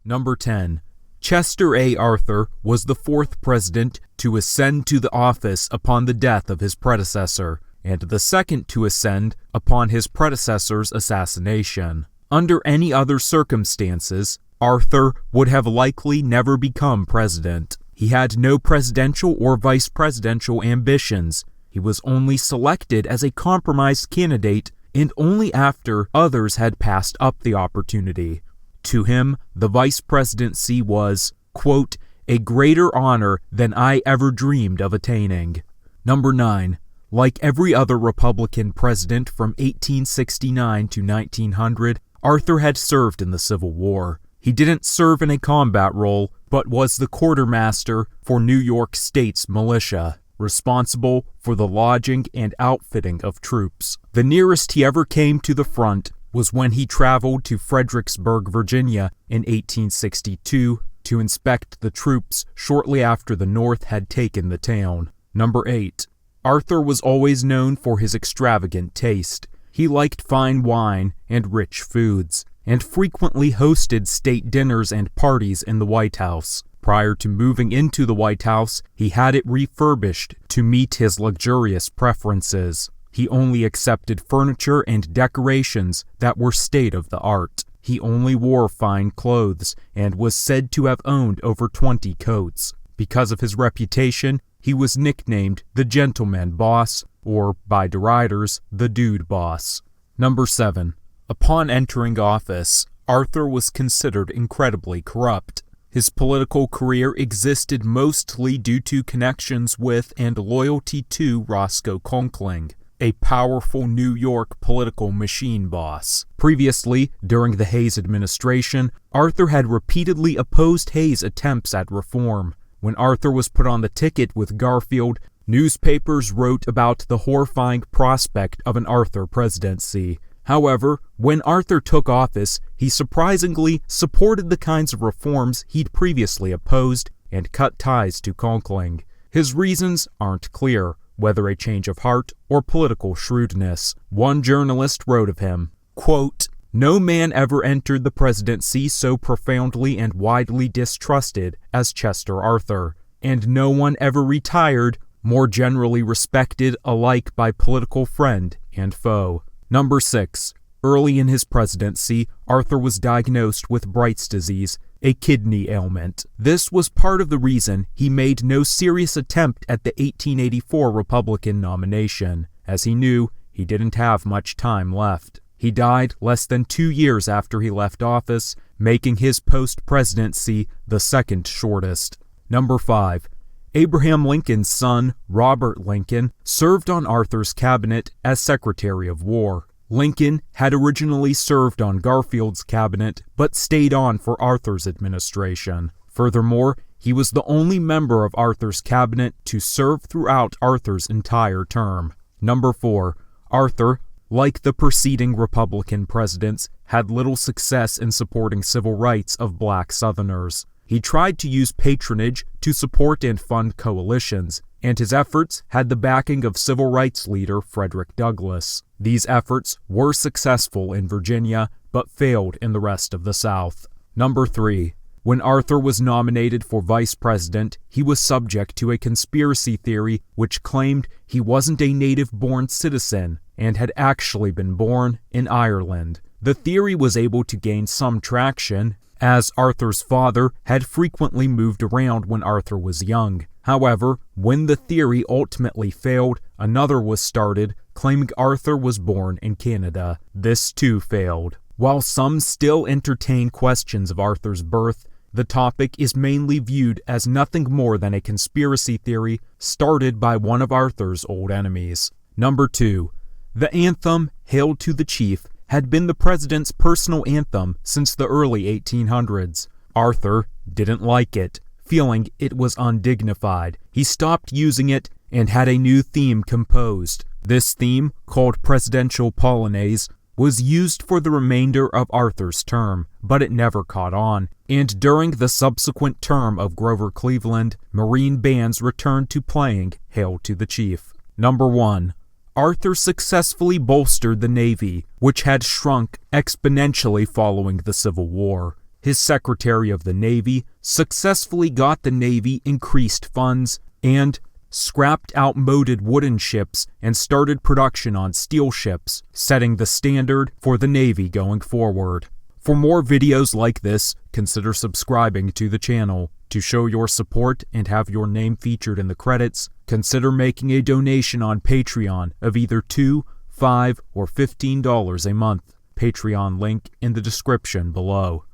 Number 10. Chester A. Arthur was the fourth president to ascend to the office upon the death of his predecessor, and the second to ascend upon his predecessor's assassination. Under any other circumstances, Arthur would have likely never become president. He had no presidential or vice presidential ambitions. He was only selected as a compromise candidate, and only after others had passed up the opportunity. To him, the vice presidency was, quote, a greater honor than I ever dreamed of attaining. Number 9. Like every other Republican president from 1869 to 1900, Arthur had served in the Civil War. He didn't serve in a combat role, but was the quartermaster for New York State's militia, responsible for the lodging and outfitting of troops. The nearest he ever came to the front was when he traveled to Fredericksburg, Virginia in 1862 to inspect the troops shortly after the North had taken the town. Number 8. Arthur was always known for his extravagant taste. He liked fine wine and rich foods, and frequently hosted state dinners and parties in the White House. Prior to moving into the White House, he had it refurbished to meet his luxurious preferences. He only accepted furniture and decorations that were state-of-the-art. He only wore fine clothes and was said to have owned over 20 coats. Because of his reputation, he was nicknamed the Gentleman Boss, or by deriders, the Dude Boss. Number 7. Upon entering office, Arthur was considered incredibly corrupt. His political career existed mostly due to connections with and loyalty to Roscoe Conkling, a powerful New York political machine boss. Previously, during the Hayes administration, Arthur had repeatedly opposed Hayes' attempts at reform. When Arthur was put on the ticket with Garfield, newspapers wrote about the horrifying prospect of an Arthur presidency. However, when Arthur took office, he surprisingly supported the kinds of reforms he'd previously opposed and cut ties to Conkling. His reasons aren't clear, whether a change of heart or political shrewdness. One journalist wrote of him, quote, no man ever entered the presidency so profoundly and widely distrusted as Chester Arthur, and no one ever retired more generally respected alike by political friend and foe. Number 6. Early in his presidency, Arthur was diagnosed with Bright's disease, a kidney ailment. This was part of the reason he made no serious attempt at the 1884 Republican nomination, as he knew he didn't have much time left. He died less than 2 years after he left office, making his post-presidency the second shortest. Number 5. Abraham Lincoln's son, Robert Lincoln, served on Arthur's cabinet as Secretary of War. Lincoln had originally served on Garfield's cabinet, but stayed on for Arthur's administration. Furthermore, he was the only member of Arthur's cabinet to serve throughout Arthur's entire term. Number 4. Arthur, like the preceding Republican presidents, had little success in supporting civil rights of black Southerners. He tried to use patronage to support and fund coalitions, and his efforts had the backing of civil rights leader Frederick Douglass. These efforts were successful in Virginia, but failed in the rest of the South. Number 3. When Arthur was nominated for vice president, he was subject to a conspiracy theory which claimed he wasn't a native-born citizen and had actually been born in Ireland. The theory was able to gain some traction, as Arthur's father had frequently moved around when Arthur was young. However, when the theory ultimately failed, another was started, claiming Arthur was born in Canada. This too failed. While some still entertain questions of Arthur's birth, the topic is mainly viewed as nothing more than a conspiracy theory started by one of Arthur's old enemies. Number 2. The anthem, Hail to the Chief, had been the president's personal anthem since the early 1800s. Arthur didn't like it, feeling it was undignified. He stopped using it and had a new theme composed. This theme, called Presidential Polonaise, was used for the remainder of Arthur's term, but it never caught on, and during the subsequent term of Grover Cleveland, Marine bands returned to playing Hail to the Chief. Number 1. Arthur successfully bolstered the Navy, which had shrunk exponentially following the Civil War. his Secretary of the Navy, successfully got the Navy increased funds and scrapped outmoded wooden ships and started production on steel ships, setting the standard for the Navy going forward. For more videos like this, consider subscribing to the channel. To show your support and have your name featured in the credits, consider making a donation on Patreon of either $2, $5, or $15 a month. Patreon link in the description below.